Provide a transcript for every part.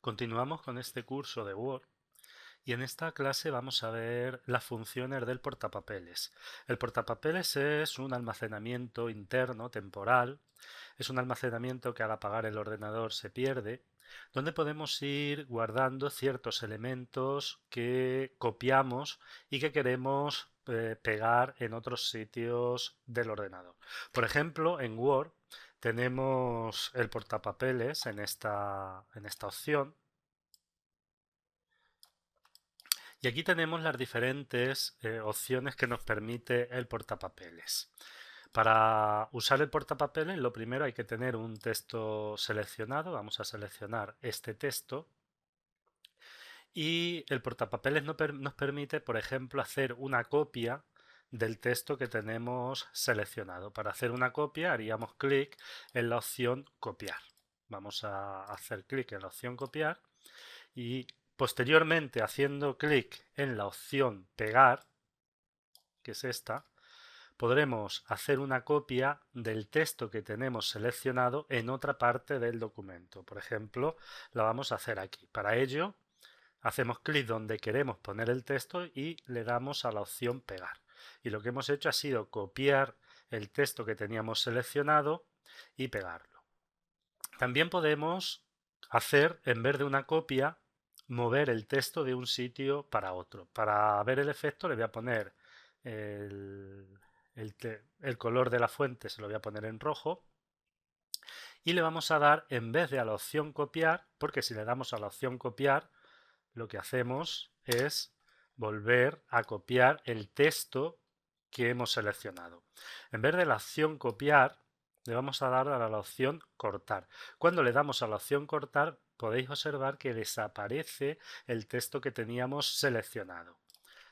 Continuamos con este curso de Word y en esta clase vamos a ver las funciones del portapapeles. El portapapeles es un almacenamiento interno temporal, es un almacenamiento que al apagar el ordenador se pierde, donde podemos ir guardando ciertos elementos que copiamos y que queremos pegar en otros sitios del ordenador. Por ejemplo, en Word tenemos el portapapeles en esta opción. Y aquí tenemos las diferentes opciones que nos permite el portapapeles. Para usar el portapapeles, lo primero hay que tener un texto seleccionado. Vamos a seleccionar este texto. Y el portapapeles nos permite, por ejemplo, hacer una copia del texto que tenemos seleccionado. Para hacer una copia haríamos clic en la opción copiar. Vamos a hacer clic en la opción copiar y posteriormente, haciendo clic en la opción pegar, que es esta, podremos hacer una copia del texto que tenemos seleccionado en otra parte del documento. Por ejemplo, la vamos a hacer aquí. Para ello, hacemos clic donde queremos poner el texto y le damos a la opción pegar. Y lo que hemos hecho ha sido copiar el texto que teníamos seleccionado y pegarlo. También podemos hacer, en vez de una copia, mover el texto de un sitio para otro. Para ver el efecto le voy a poner el color de la fuente, se lo voy a poner en rojo. Y le vamos a dar, en vez de a la opción copiar, porque si le damos a la opción copiar, lo que hacemos es volver a copiar el texto que hemos seleccionado. En vez de la opción copiar, le vamos a dar a la opción cortar. Cuando le damos a la opción cortar, podéis observar que desaparece el texto que teníamos seleccionado.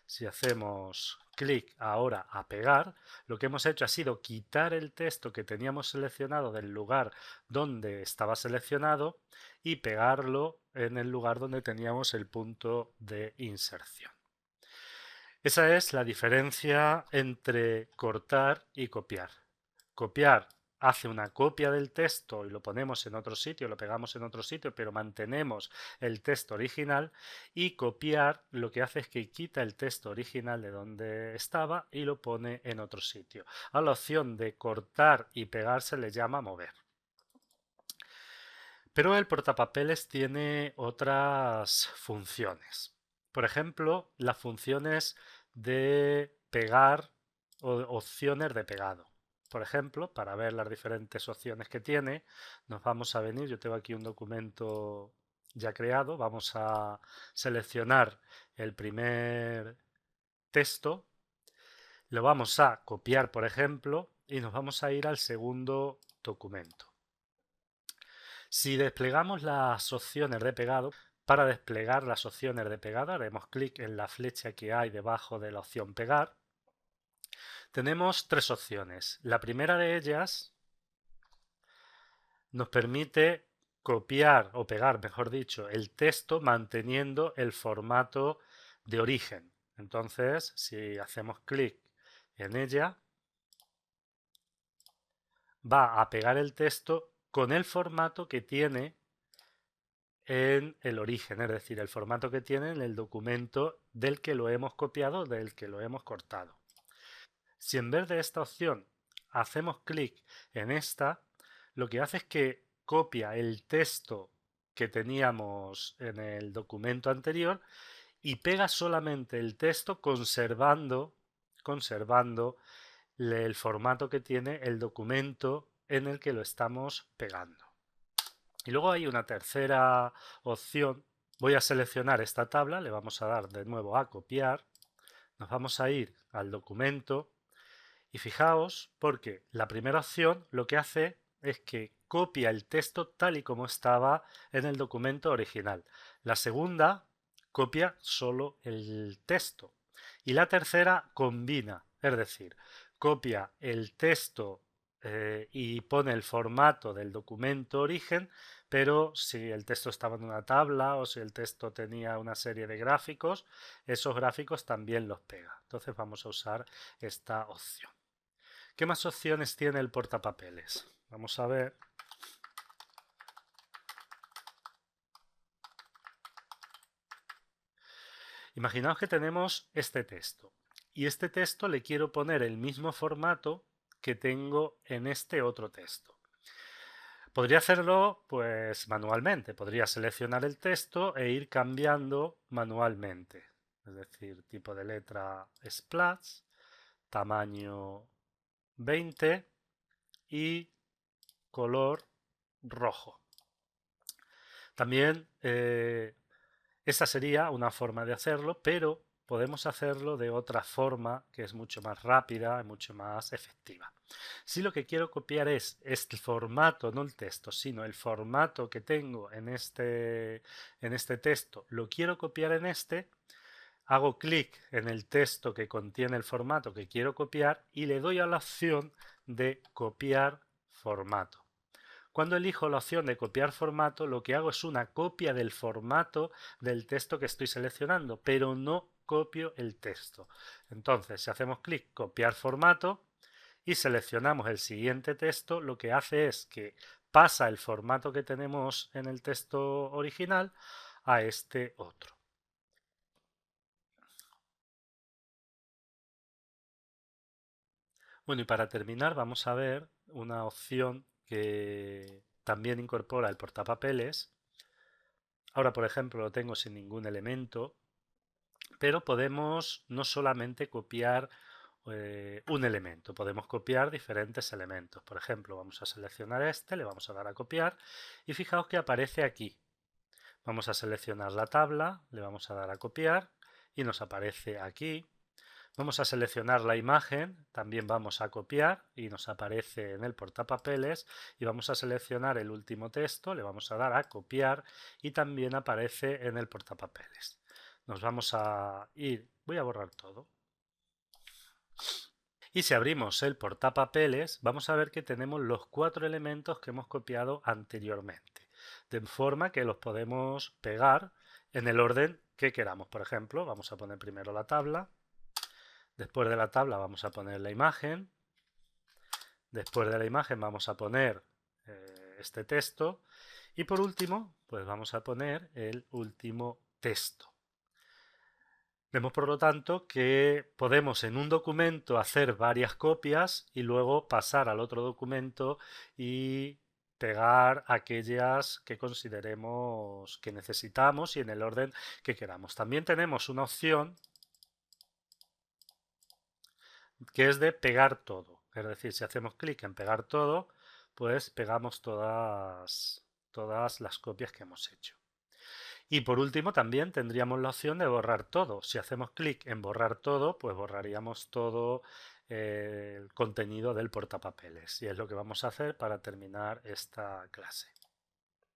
Si hacemos clic ahora a pegar, lo que hemos hecho ha sido quitar el texto que teníamos seleccionado del lugar donde estaba seleccionado y pegarlo en el lugar donde teníamos el punto de inserción. Esa es la diferencia entre cortar y copiar. Copiar hace una copia del texto y lo ponemos en otro sitio, lo pegamos en otro sitio, pero mantenemos el texto original, y copiar lo que hace es que quita el texto original de donde estaba y lo pone en otro sitio. A la opción de cortar y pegar se le llama mover. Pero el portapapeles tiene otras funciones. Por ejemplo, las funciones de pegar o opciones de pegado. Por ejemplo, para ver las diferentes opciones que tiene, nos vamos a venir, yo tengo aquí un documento ya creado, vamos a seleccionar el primer texto, lo vamos a copiar, por ejemplo, y nos vamos a ir al segundo documento. Si desplegamos las opciones de pegado, para desplegar las opciones de pegado haremos clic en la flecha que hay debajo de la opción pegar. Tenemos tres opciones. La primera de ellas nos permite copiar o pegar, mejor dicho, el texto manteniendo el formato de origen. Entonces, si hacemos clic en ella, va a pegar el texto con el formato que tiene en el origen, es decir, el formato que tiene en el documento del que lo hemos copiado, del que lo hemos cortado. Si en vez de esta opción hacemos clic en esta, lo que hace es que copia el texto que teníamos en el documento anterior y pega solamente el texto conservando el formato que tiene el documento en el que lo estamos pegando. Y luego hay una tercera opción. Voy a seleccionar esta tabla, le vamos a dar de nuevo a copiar, nos vamos a ir al documento y fijaos porque la primera opción lo que hace es que copia el texto tal y como estaba en el documento original. La segunda copia solo el texto y la tercera combina, es decir, copia el texto y pone el formato del documento origen, pero si el texto estaba en una tabla o si el texto tenía una serie de gráficos, esos gráficos también los pega. Entonces vamos a usar esta opción. ¿Qué más opciones tiene el portapapeles? Vamos a ver. Imaginaos que tenemos este texto y este texto le quiero poner el mismo formato que tengo en este otro texto. Podría hacerlo pues manualmente, podría seleccionar el texto e ir cambiando manualmente, es decir, tipo de letra splash, tamaño 20 y color rojo. También esa sería una forma de hacerlo, pero podemos hacerlo de otra forma que es mucho más rápida y mucho más efectiva. Si lo que quiero copiar es este formato, no el texto, sino el formato que tengo en este texto, lo quiero copiar en este, hago clic en el texto que contiene el formato que quiero copiar y le doy a la opción de copiar formato. Cuando elijo la opción de copiar formato, lo que hago es una copia del formato del texto que estoy seleccionando, pero no copio el texto. Entonces, si hacemos clic copiar formato y seleccionamos el siguiente texto, lo que hace es que pasa el formato que tenemos en el texto original a este otro. Bueno, y para terminar vamos a ver una opción que también incorpora el portapapeles. Ahora, por ejemplo, lo tengo sin ningún elemento, pero podemos no solamente copiar un elemento, podemos copiar diferentes elementos. Por ejemplo, vamos a seleccionar este, le vamos a dar a copiar y fijaos que aparece aquí. Vamos a seleccionar la tabla, le vamos a dar a copiar y nos aparece aquí. Vamos a seleccionar la imagen, también vamos a copiar y nos aparece en el portapapeles y vamos a seleccionar el último texto, le vamos a dar a copiar y también aparece en el portapapeles. Nos vamos a ir, voy a borrar todo. Y si abrimos el portapapeles, vamos a ver que tenemos los 4 elementos que hemos copiado anteriormente, de forma que los podemos pegar en el orden que queramos. Por ejemplo, vamos a poner primero la tabla. Después de la tabla vamos a poner la imagen. Después de la imagen vamos a poner este texto. Y por último, pues vamos a poner el último texto. Vemos, por lo tanto, que podemos en un documento hacer varias copias y luego pasar al otro documento y pegar aquellas que consideremos que necesitamos y en el orden que queramos. También tenemos una opción que es de pegar todo. Es decir, si hacemos clic en pegar todo, pues pegamos todas las copias que hemos hecho. Y por último también tendríamos la opción de borrar todo. Si hacemos clic en borrar todo, pues borraríamos todo el contenido del portapapeles. Y es lo que vamos a hacer para terminar esta clase.